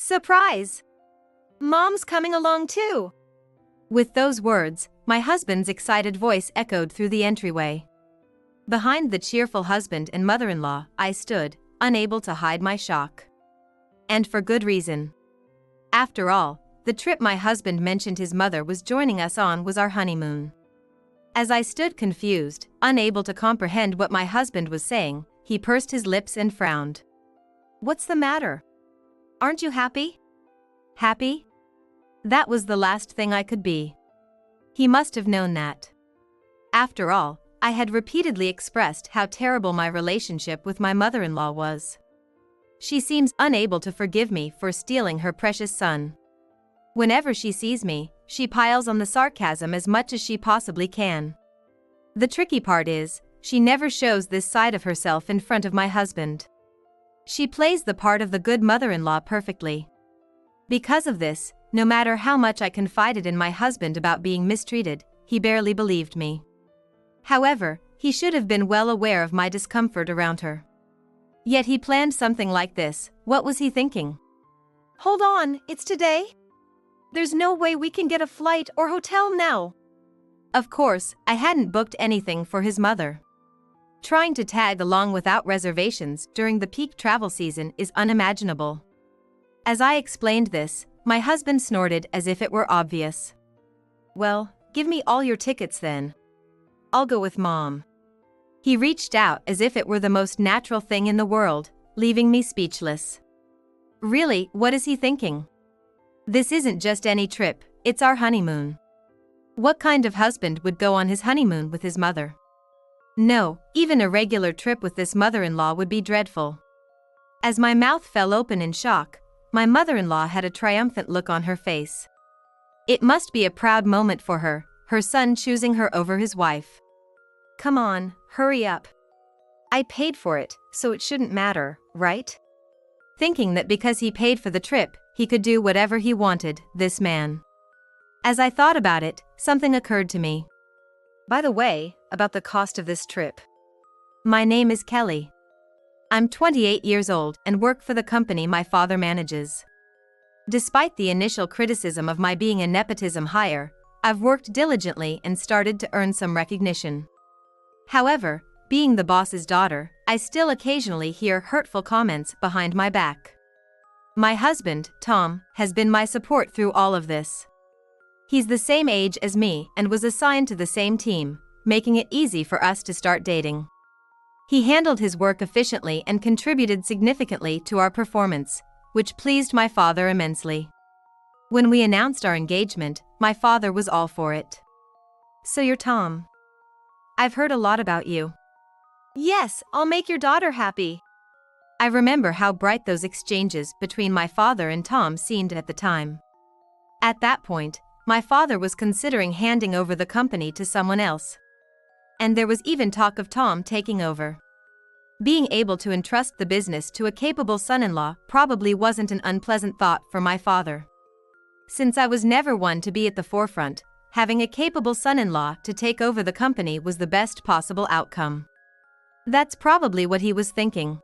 Surprise! Mom's coming along too! With those words, my husband's excited voice echoed through the entryway. Behind the cheerful husband and mother-in-law, I stood, unable to hide my shock. And for good reason. After all, the trip my husband mentioned his mother was joining us on was our honeymoon. As I stood confused, unable to comprehend what my husband was saying, he pursed his lips and frowned. "What's the matter? Aren't you happy?" Happy? That was the last thing I could be. He must have known that. After all, I had repeatedly expressed how terrible my relationship with my mother-in-law was. She seems unable to forgive me for stealing her precious son. Whenever she sees me, she piles on the sarcasm as much as she possibly can. The tricky part is, she never shows this side of herself in front of my husband. She plays the part of the good mother-in-law perfectly. Because of this, no matter how much I confided in my husband about being mistreated, he barely believed me. However, he should have been well aware of my discomfort around her. Yet he planned something like this. What was he thinking? "Hold on, it's today? There's no way we can get a flight or hotel now." Of course, I hadn't booked anything for his mother. Trying to tag along without reservations during the peak travel season is unimaginable. As I explained this, my husband snorted as if it were obvious. "Well, give me all your tickets then. I'll go with Mom." He reached out as if it were the most natural thing in the world, leaving me speechless. Really, what is he thinking? This isn't just any trip, it's our honeymoon. What kind of husband would go on his honeymoon with his mother? No, even a regular trip with this mother-in-law would be dreadful. As my mouth fell open in shock, my mother-in-law had a triumphant look on her face. It must be a proud moment for her, her son choosing her over his wife. "Come on, hurry up. I paid for it, so it shouldn't matter, right?" Thinking that because he paid for the trip, he could do whatever he wanted, this man. As I thought about it, something occurred to me. By the way, about the cost of this trip. My name is Kelly. I'm 28 years old and work for the company my father manages. Despite the initial criticism of my being a nepotism hire, I've worked diligently and started to earn some recognition. However, being the boss's daughter, I still occasionally hear hurtful comments behind my back. My husband, Tom, has been my support through all of this. He's the same age as me and was assigned to the same team, making it easy for us to start dating. He handled his work efficiently and contributed significantly to our performance, which pleased my father immensely. When we announced our engagement, my father was all for it. "So you're Tom. I've heard a lot about you." "Yes, I'll make your daughter happy." I remember how bright those exchanges between my father and Tom seemed at the time. At that point, my father was considering handing over the company to someone else. And there was even talk of Tom taking over. Being able to entrust the business to a capable son-in-law probably wasn't an unpleasant thought for my father. Since I was never one to be at the forefront, having a capable son-in-law to take over the company was the best possible outcome. That's probably what he was thinking.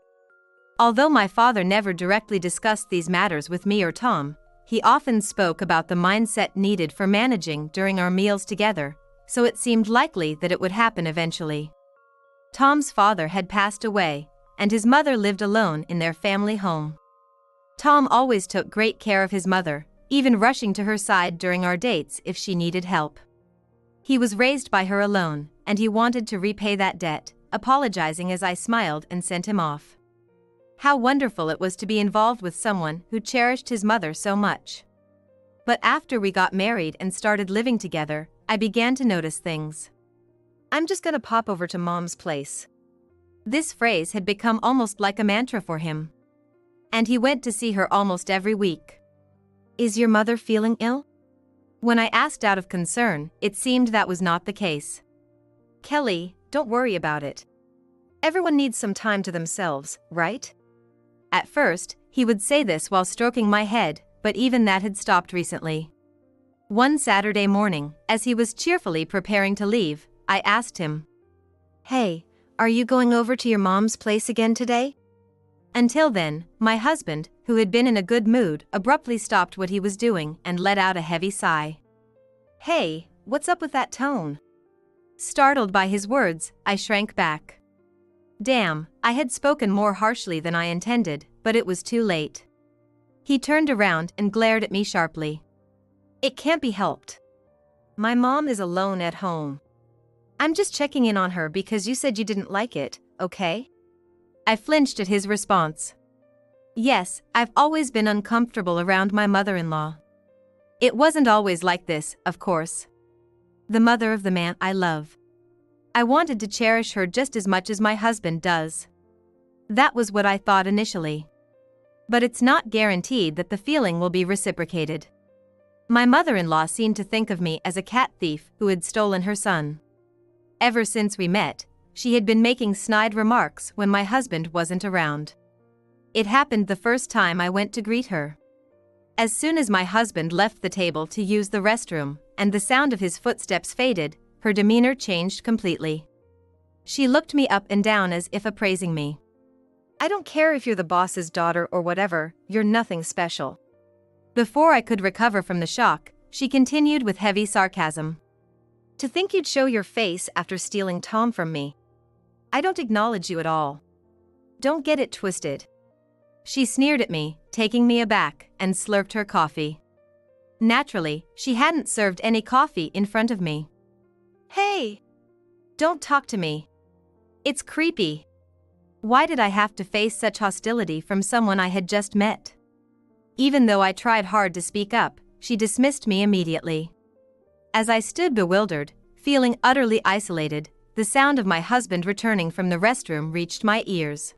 Although my father never directly discussed these matters with me or Tom, he often spoke about the mindset needed for managing during our meals together, so it seemed likely that it would happen eventually. Tom's father had passed away, and his mother lived alone in their family home. Tom always took great care of his mother, even rushing to her side during our dates if she needed help. He was raised by her alone, and he wanted to repay that debt, apologizing as I smiled and sent him off. How wonderful it was to be involved with someone who cherished his mother so much. But after we got married and started living together, I began to notice things. "I'm just gonna pop over to Mom's place." This phrase had become almost like a mantra for him. And he went to see her almost every week. "Is your mother feeling ill?" When I asked out of concern, it seemed that was not the case. "Kelly, don't worry about it. Everyone needs some time to themselves, right?" At first, he would say this while stroking my head, but even that had stopped recently. One Saturday morning, as he was cheerfully preparing to leave, I asked him, "Hey, are you going over to your mom's place again today?" Until then, my husband, who had been in a good mood, abruptly stopped what he was doing and let out a heavy sigh. "Hey, what's up with that tone?" Startled by his words, I shrank back. Damn, I had spoken more harshly than I intended, but it was too late. He turned around and glared at me sharply. "It can't be helped. My mom is alone at home. I'm just checking in on her because you said you didn't like it, okay?" I flinched at his response. Yes, I've always been uncomfortable around my mother-in-law. It wasn't always like this, of course. The mother of the man I love. I wanted to cherish her just as much as my husband does. That was what I thought initially. But it's not guaranteed that the feeling will be reciprocated. My mother-in-law seemed to think of me as a cat thief who had stolen her son. Ever since we met, she had been making snide remarks when my husband wasn't around. It happened the first time I went to greet her. As soon as my husband left the table to use the restroom, and the sound of his footsteps faded, her demeanor changed completely. She looked me up and down as if appraising me. "I don't care if you're the boss's daughter or whatever, you're nothing special." Before I could recover from the shock, she continued with heavy sarcasm. "To think you'd show your face after stealing Tom from me. I don't acknowledge you at all. Don't get it twisted." She sneered at me, taking me aback, and slurped her coffee. Naturally, she hadn't served any coffee in front of me. "Hey! Don't talk to me. It's creepy. Why did I have to face such hostility from someone I had just met?" Even though I tried hard to speak up, she dismissed me immediately. As I stood bewildered, feeling utterly isolated, the sound of my husband returning from the restroom reached my ears.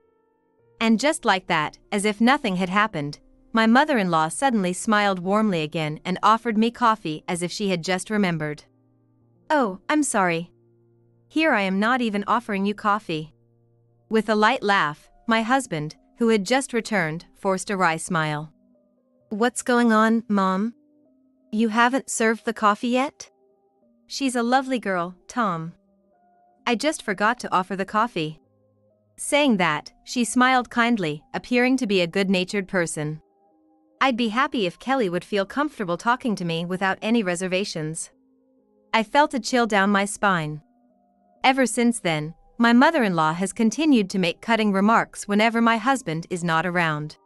And just like that, as if nothing had happened, my mother-in-law suddenly smiled warmly again and offered me coffee as if she had just remembered. "Oh, I'm sorry. Here I am not even offering you coffee." With a light laugh, my husband, who had just returned, forced a wry smile. "What's going on, Mom? You haven't served the coffee yet?" "She's a lovely girl, Tom. I just forgot to offer the coffee." Saying that, she smiled kindly, appearing to be a good-natured person. I'd be happy if Kelly would feel comfortable talking to me without any reservations. I felt a chill down my spine. Ever since then, my mother-in-law has continued to make cutting remarks whenever my husband is not around.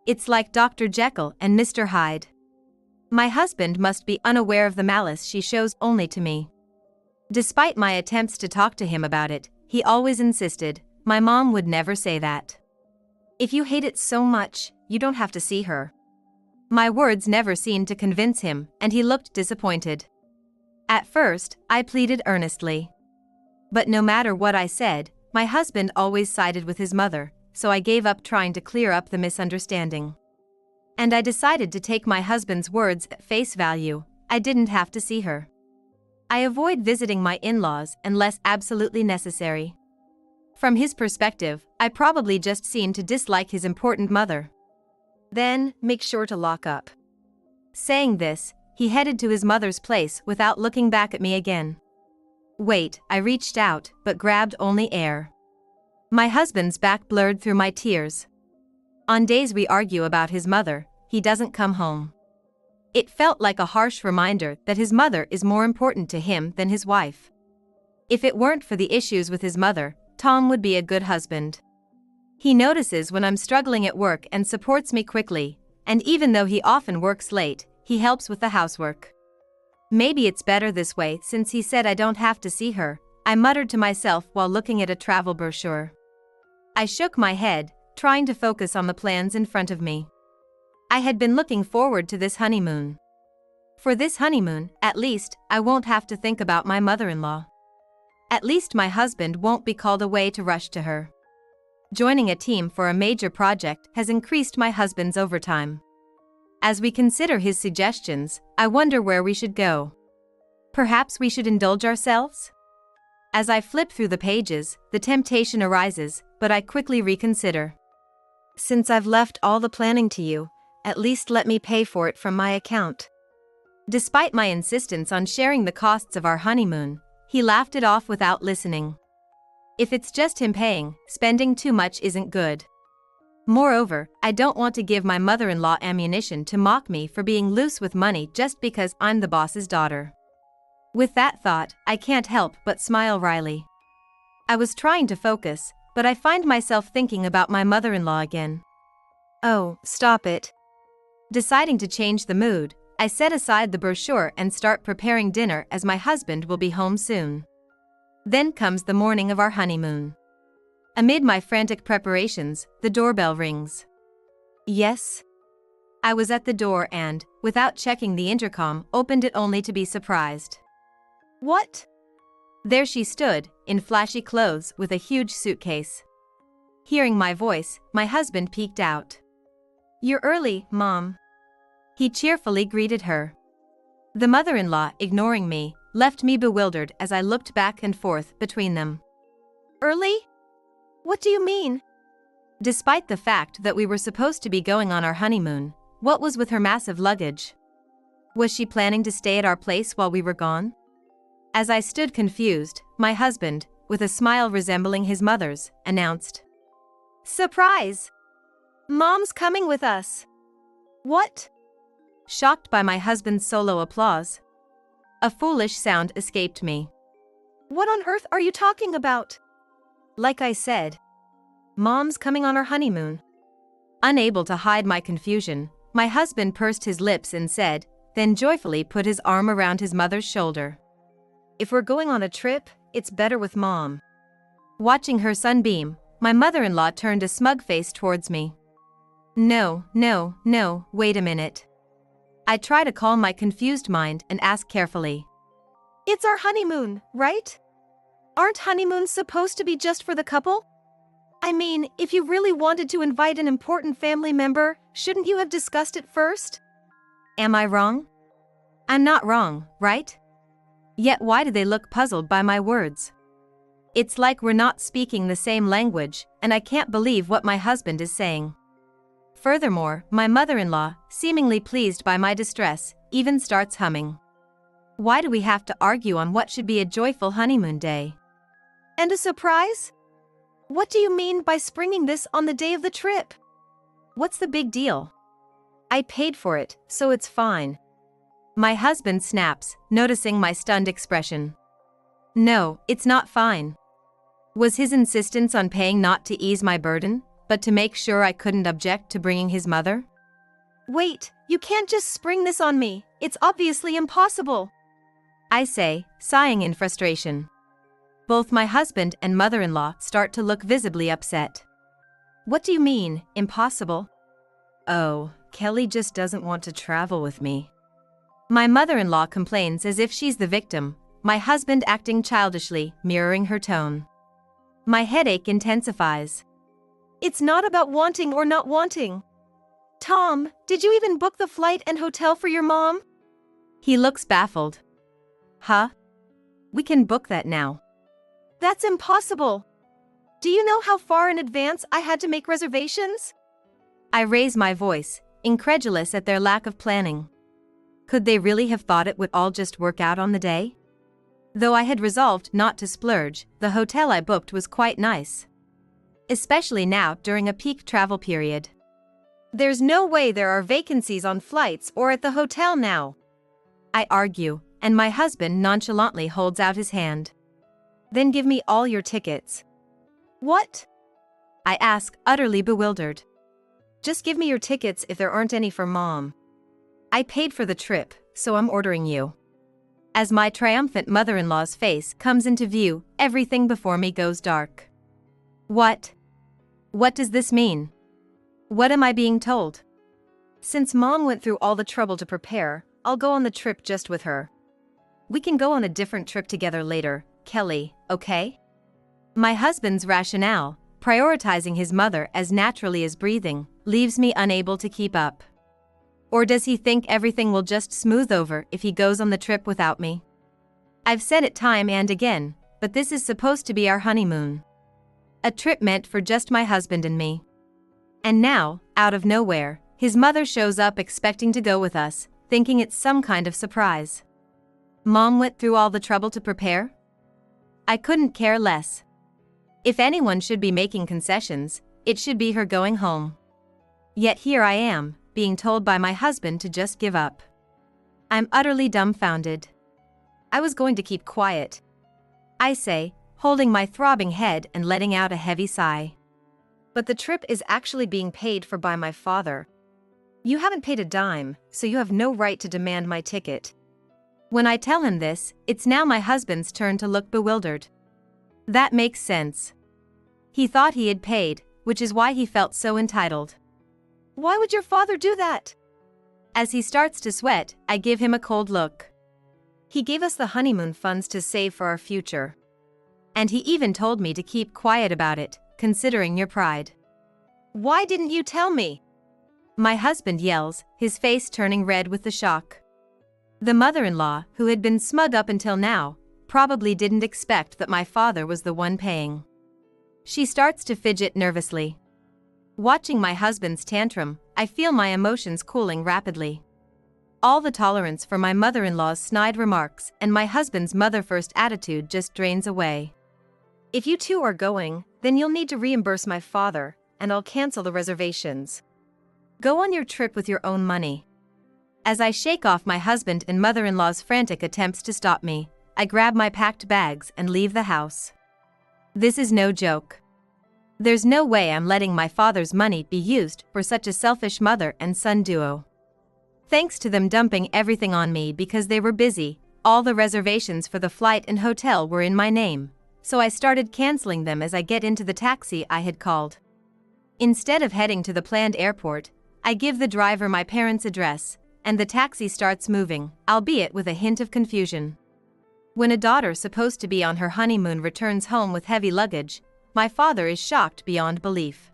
It's like Dr. Jekyll and Mr. Hyde. My husband must be unaware of the malice she shows only to me. Despite my attempts to talk to him about it, he always insisted, "My mom would never say that. If you hate it so much, you don't have to see her." My words never seemed to convince him, and he looked disappointed. At first, I pleaded earnestly. But no matter what I said, my husband always sided with his mother, so I gave up trying to clear up the misunderstanding. And I decided to take my husband's words at face value. I didn't have to see her. I avoid visiting my in-laws unless absolutely necessary. From his perspective, I probably just seem to dislike his important mother. "Then, make sure to lock up." Saying this, he headed to his mother's place without looking back at me again. Wait, I reached out, but grabbed only air. My husband's back blurred through my tears. On days we argue about his mother, he doesn't come home. It felt like a harsh reminder that his mother is more important to him than his wife. If it weren't for the issues with his mother, Tom would be a good husband. He notices when I'm struggling at work and supports me quickly, and even though he often works late, he helps with the housework. Maybe it's better this way since he said I don't have to see her, I muttered to myself while looking at a travel brochure. I shook my head, trying to focus on the plans in front of me. I had been looking forward to this honeymoon. For this honeymoon, at least, I won't have to think about my mother-in-law. At least my husband won't be called away to rush to her. Joining a team for a major project has increased my husband's overtime. As we consider his suggestions, I wonder where we should go. Perhaps we should indulge ourselves? As I flip through the pages, the temptation arises, but I quickly reconsider. Since I've left all the planning to you, at least let me pay for it from my account. Despite my insistence on sharing the costs of our honeymoon, he laughed it off without listening. If it's just him paying, spending too much isn't good. Moreover, I don't want to give my mother-in-law ammunition to mock me for being loose with money just because I'm the boss's daughter. With that thought, I can't help but smile wryly. I was trying to focus, but I find myself thinking about my mother-in-law again. Oh, stop it. Deciding to change the mood, I set aside the brochure and start preparing dinner as my husband will be home soon. Then comes the morning of our honeymoon. Amid my frantic preparations, the doorbell rings. Yes? I was at the door and, without checking the intercom, opened it only to be surprised. What? There she stood, in flashy clothes with a huge suitcase. Hearing my voice, my husband peeked out. You're early, Mom. He cheerfully greeted her. The mother-in-law, ignoring me, left me bewildered as I looked back and forth between them. Early? What do you mean? Despite the fact that we were supposed to be going on our honeymoon, what was with her massive luggage? Was she planning to stay at our place while we were gone? As I stood confused, my husband, with a smile resembling his mother's, announced, Surprise! Mom's coming with us. What? Shocked by my husband's solo applause. A foolish sound escaped me. What on earth are you talking about? Like I said, Mom's coming on our honeymoon. Unable to hide my confusion, my husband pursed his lips and said, then joyfully put his arm around his mother's shoulder. If we're going on a trip, it's better with Mom. Watching her sunbeam, my mother-in-law turned a smug face towards me. No, wait a minute. I try to calm my confused mind and ask carefully. It's our honeymoon, right? Aren't honeymoons supposed to be just for the couple? I mean, if you really wanted to invite an important family member, shouldn't you have discussed it first? Am I wrong? I'm not wrong, right? Yet why do they look puzzled by my words? It's like we're not speaking the same language, and I can't believe what my husband is saying. Furthermore, my mother-in-law, seemingly pleased by my distress, even starts humming. Why do we have to argue on what should be a joyful honeymoon day? And a surprise? What do you mean by springing this on the day of the trip? What's the big deal? I paid for it, so it's fine. My husband snaps, noticing my stunned expression. No, it's not fine. Was his insistence on paying not to ease my burden, but to make sure I couldn't object to bringing his mother? Wait, you can't just spring this on me. It's obviously impossible. I say, sighing in frustration. Both my husband and mother-in-law start to look visibly upset. What do you mean, impossible? Oh, Kelly just doesn't want to travel with me. My mother-in-law complains as if she's the victim, my husband acting childishly, mirroring her tone. My headache intensifies. It's not about wanting or not wanting. Tom, did you even book the flight and hotel for your mom? He looks baffled. Huh? We can book that now. That's impossible. Do you know how far in advance I had to make reservations? I raise my voice, incredulous at their lack of planning. Could they really have thought it would all just work out on the day? Though I had resolved not to splurge, the hotel I booked was quite nice. Especially now during a peak travel period. There's no way there are vacancies on flights or at the hotel now. I argue, and my husband nonchalantly holds out his hand. Then give me all your tickets. What? I ask, utterly bewildered. Just give me your tickets if there aren't any for Mom. I paid for the trip, so I'm ordering you. As my triumphant mother-in-law's face comes into view, everything before me goes dark. What? What does this mean? What am I being told? Since Mom went through all the trouble to prepare, I'll go on the trip just with her. We can go on a different trip together later, Kelly, okay? My husband's rationale, prioritizing his mother as naturally as breathing, leaves me unable to keep up. Or does he think everything will just smooth over if he goes on the trip without me? I've said it time and again, but this is supposed to be our honeymoon. A trip meant for just my husband and me. And now, out of nowhere, his mother shows up expecting to go with us, thinking it's some kind of surprise. Mom went through all the trouble to prepare? I couldn't care less. If anyone should be making concessions, It should be her going home. Yet here I am, being told by my husband to just give up. I'm utterly dumbfounded. I was going to keep quiet, I say, holding my throbbing head and letting out a heavy sigh. But the trip is actually being paid for by my father. You haven't paid a dime, so you have no right to demand my ticket. When I tell him this, it's now my husband's turn to look bewildered. That makes sense. He thought he had paid, which is why he felt so entitled. Why would your father do that? As he starts to sweat, I give him a cold look. He gave us the honeymoon funds to save for our future. And he even told me to keep quiet about it, considering your pride. Why didn't you tell me? My husband yells, his face turning red with the shock. The mother-in-law, who had been smug up until now, probably didn't expect that my father was the one paying. She starts to fidget nervously. Watching my husband's tantrum, I feel my emotions cooling rapidly. All the tolerance for my mother-in-law's snide remarks and my husband's mother-first attitude just drains away. If you two are going, then you'll need to reimburse my father, and I'll cancel the reservations. Go on your trip with your own money. As I shake off my husband and mother-in-law's frantic attempts to stop me, I grab my packed bags and leave the house. This is no joke. There's no way I'm letting my father's money be used for such a selfish mother and son duo. Thanks to them dumping everything on me because they were busy, all the reservations for the flight and hotel were in my name, so I started canceling them as I get into the taxi I had called. Instead of heading to the planned airport, I give the driver my parents' address, and the taxi starts moving, albeit with a hint of confusion. When a daughter supposed to be on her honeymoon returns home with heavy luggage, my father is shocked beyond belief.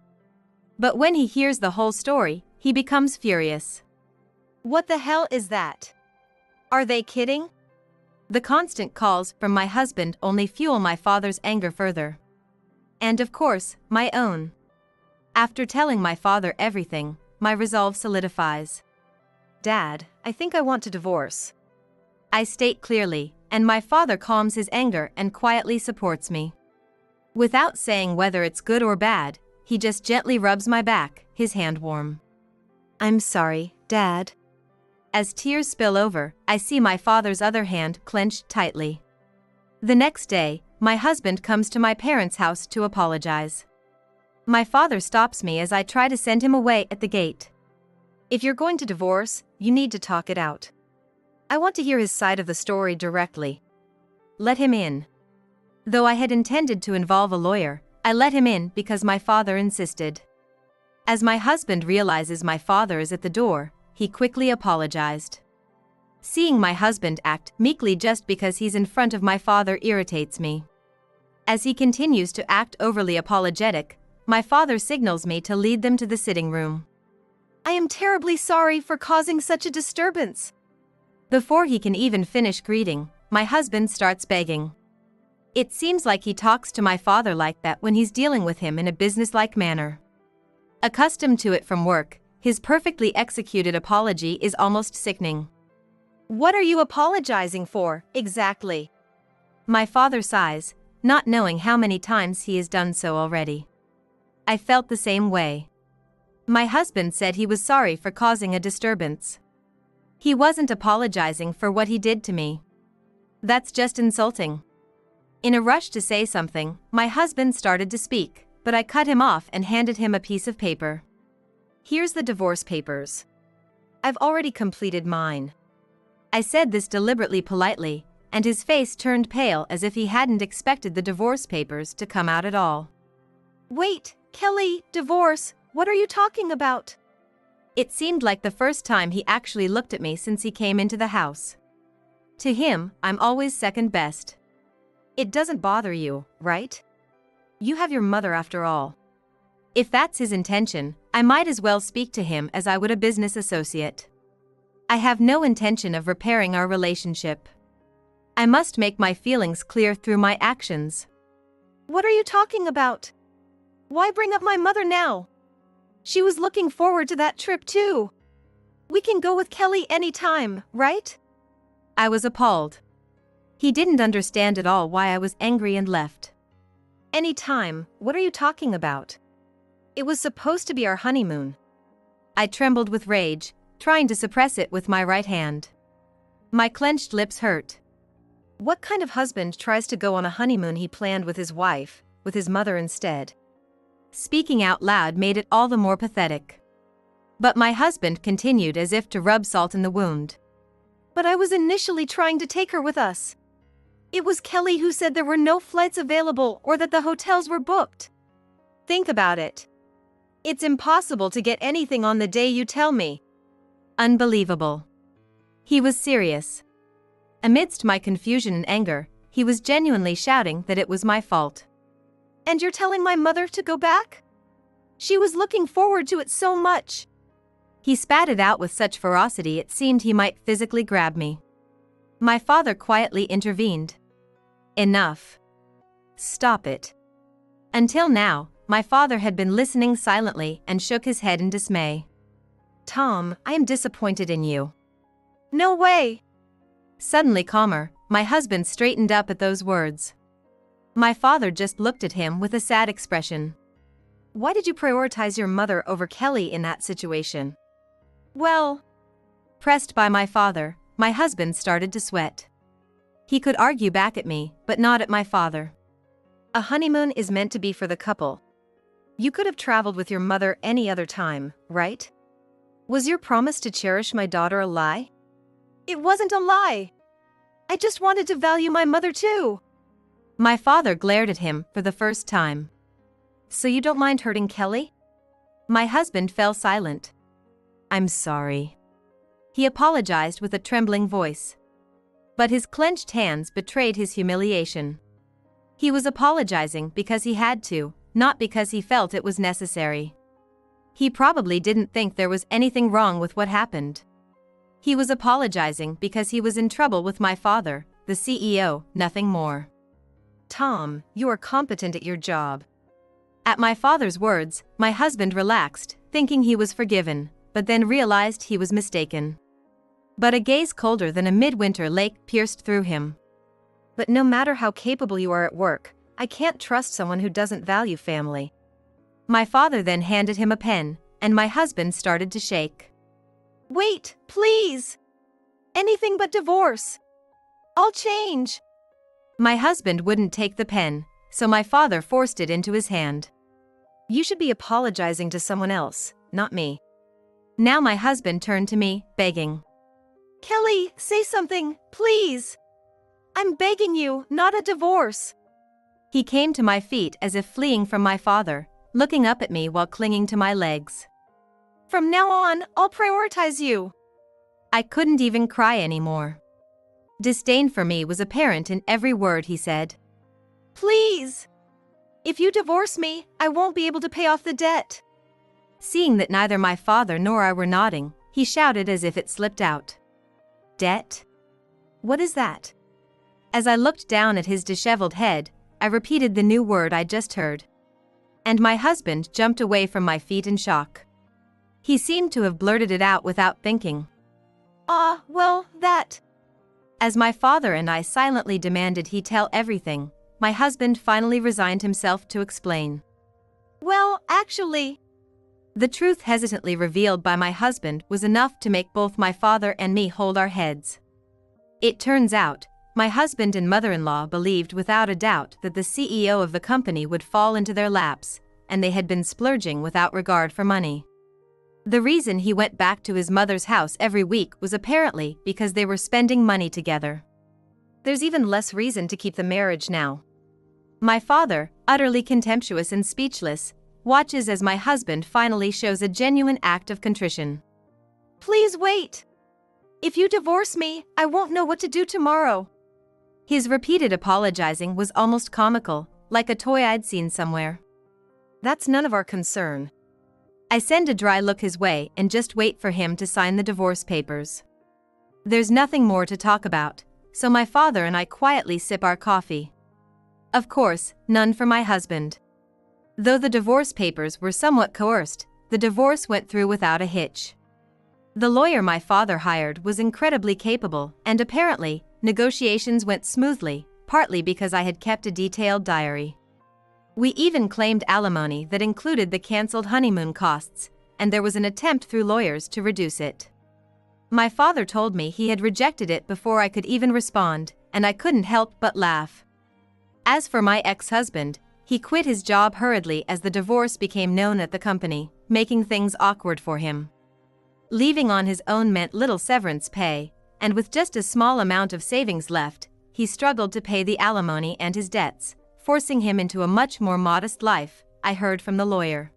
But when he hears the whole story, he becomes furious. What the hell is that? Are they kidding? The constant calls from my husband only fuel my father's anger further. And of course, my own. After telling my father everything, my resolve solidifies. Dad, I think I want to divorce. I state clearly, and my father calms his anger and quietly supports me. Without saying whether it's good or bad, he just gently rubs my back, his hand warm. I'm sorry, Dad. As tears spill over, I see my father's other hand clenched tightly. The next day, my husband comes to my parents' house to apologize. My father stops me as I try to send him away at the gate. If you're going to divorce, you need to talk it out. I want to hear his side of the story directly. Let him in. Though I had intended to involve a lawyer, I let him in because my father insisted. As my husband realizes my father is at the door, he quickly apologized. Seeing my husband act meekly just because he's in front of my father irritates me. As he continues to act overly apologetic, my father signals me to lead them to the sitting room. I am terribly sorry for causing such a disturbance. Before he can even finish greeting, my husband starts begging. It seems like he talks to my father like that when he's dealing with him in a businesslike manner. Accustomed to it from work, his perfectly executed apology is almost sickening. What are you apologizing for, exactly? My father sighs, not knowing how many times he has done so already. I felt the same way. My husband said he was sorry for causing a disturbance. He wasn't apologizing for what he did to me. That's just insulting. In a rush to say something, my husband started to speak, but I cut him off and handed him a piece of paper. Here's the divorce papers. I've already completed mine. I said this deliberately politely, and his face turned pale as if he hadn't expected the divorce papers to come out at all. Wait, Kelly, divorce, what are you talking about? It seemed like the first time he actually looked at me since he came into the house. To him, I'm always second best. It doesn't bother you, right? You have your mother after all. If that's his intention, I might as well speak to him as I would a business associate. I have no intention of repairing our relationship. I must make my feelings clear through my actions. What are you talking about? Why bring up my mother now? She was looking forward to that trip too. We can go with Kelly anytime, right? I was appalled. He didn't understand at all why I was angry and left. Anytime, what are you talking about? It was supposed to be our honeymoon. I trembled with rage, trying to suppress it with my right hand. My clenched lips hurt. What kind of husband tries to go on a honeymoon he planned with his wife, with his mother instead? Speaking out loud made it all the more pathetic. But my husband continued as if to rub salt in the wound. But I was initially trying to take her with us. It was Kelly who said there were no flights available or that the hotels were booked. Think about it. It's impossible to get anything on the day you tell me. Unbelievable. He was serious. Amidst my confusion and anger, he was genuinely shouting that it was my fault. And you're telling my mother to go back? She was looking forward to it so much. He spat it out with such ferocity it seemed he might physically grab me. My father quietly intervened. Enough. Stop it. Until now, my father had been listening silently and shook his head in dismay. Tom, I am disappointed in you. No way. Suddenly calmer, my husband straightened up at those words. My father just looked at him with a sad expression. Why did you prioritize your mother over Kelly in that situation? Well, pressed by my father, my husband started to sweat. He could argue back at me, but not at my father. A honeymoon is meant to be for the couple. You could have traveled with your mother any other time, right? Was your promise to cherish my daughter a lie? It wasn't a lie. I just wanted to value my mother too. My father glared at him for the first time. So you don't mind hurting Kelly? My husband fell silent. I'm sorry. He apologized with a trembling voice. But his clenched hands betrayed his humiliation. He was apologizing because he had to, not because he felt it was necessary. He probably didn't think there was anything wrong with what happened. He was apologizing because he was in trouble with my father, the CEO, nothing more. Tom, you are competent at your job. At my father's words, my husband relaxed, thinking he was forgiven, but then realized he was mistaken. But a gaze colder than a midwinter lake pierced through him. But no matter how capable you are at work, I can't trust someone who doesn't value family. My father then handed him a pen, and my husband started to shake. Wait, please! Anything but divorce! I'll change! My husband wouldn't take the pen, so my father forced it into his hand. You should be apologizing to someone else, not me. Now my husband turned to me, begging. Kelly, say something, please! I'm begging you, not a divorce! He came to my feet as if fleeing from my father, looking up at me while clinging to my legs. From now on, I'll prioritize you. I couldn't even cry anymore. Disdain for me was apparent in every word he said. Please! If you divorce me, I won't be able to pay off the debt. Seeing that neither my father nor I were nodding, he shouted as if it slipped out. Debt? What is that? As I looked down at his disheveled head, I repeated the new word I just heard. And my husband jumped away from my feet in shock. He seemed to have blurted it out without thinking. Well, that. As my father and I silently demanded he tell everything, my husband finally resigned himself to explain. Well, actually. The truth hesitantly revealed by my husband was enough to make both my father and me hold our heads. It turns out, my husband and mother-in-law believed without a doubt that the CEO of the company would fall into their laps, and they had been splurging without regard for money. The reason he went back to his mother's house every week was apparently because they were spending money together. There's even less reason to keep the marriage now. My father, utterly contemptuous and speechless, watches as my husband finally shows a genuine act of contrition. Please wait. If you divorce me, I won't know what to do tomorrow. His repeated apologizing was almost comical, like a toy I'd seen somewhere. That's none of our concern. I send a dry look his way and just wait for him to sign the divorce papers. There's nothing more to talk about, so my father and I quietly sip our coffee. Of course, none for my husband. Though the divorce papers were somewhat coerced, the divorce went through without a hitch. The lawyer my father hired was incredibly capable, and apparently, negotiations went smoothly, partly because I had kept a detailed diary. We even claimed alimony that included the cancelled honeymoon costs, and there was an attempt through lawyers to reduce it. My father told me he had rejected it before I could even respond, and I couldn't help but laugh. As for my ex-husband, he quit his job hurriedly as the divorce became known at the company, making things awkward for him. Leaving on his own meant little severance pay, and with just a small amount of savings left, he struggled to pay the alimony and his debts, forcing him into a much more modest life, I heard from the lawyer.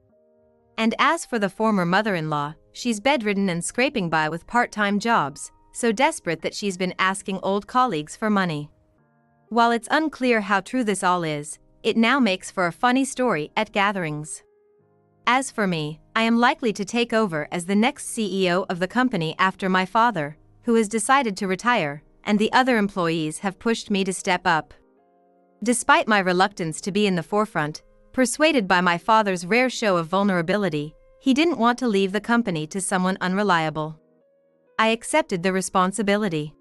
And as for the former mother-in-law, she's bedridden and scraping by with part-time jobs, so desperate that she's been asking old colleagues for money. While it's unclear how true this all is, it now makes for a funny story at gatherings. As for me, I am likely to take over as the next CEO of the company after my father, who has decided to retire, and the other employees have pushed me to step up. Despite my reluctance to be in the forefront, persuaded by my father's rare show of vulnerability, he didn't want to leave the company to someone unreliable. I accepted the responsibility.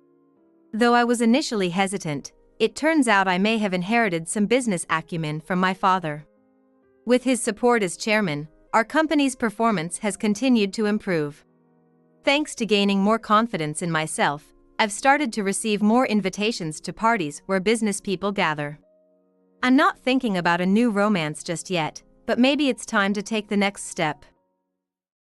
Though I was initially hesitant, it turns out I may have inherited some business acumen from my father. With his support as chairman, our company's performance has continued to improve. Thanks to gaining more confidence in myself, I've started to receive more invitations to parties where business people gather. I'm not thinking about a new romance just yet, but maybe it's time to take the next step.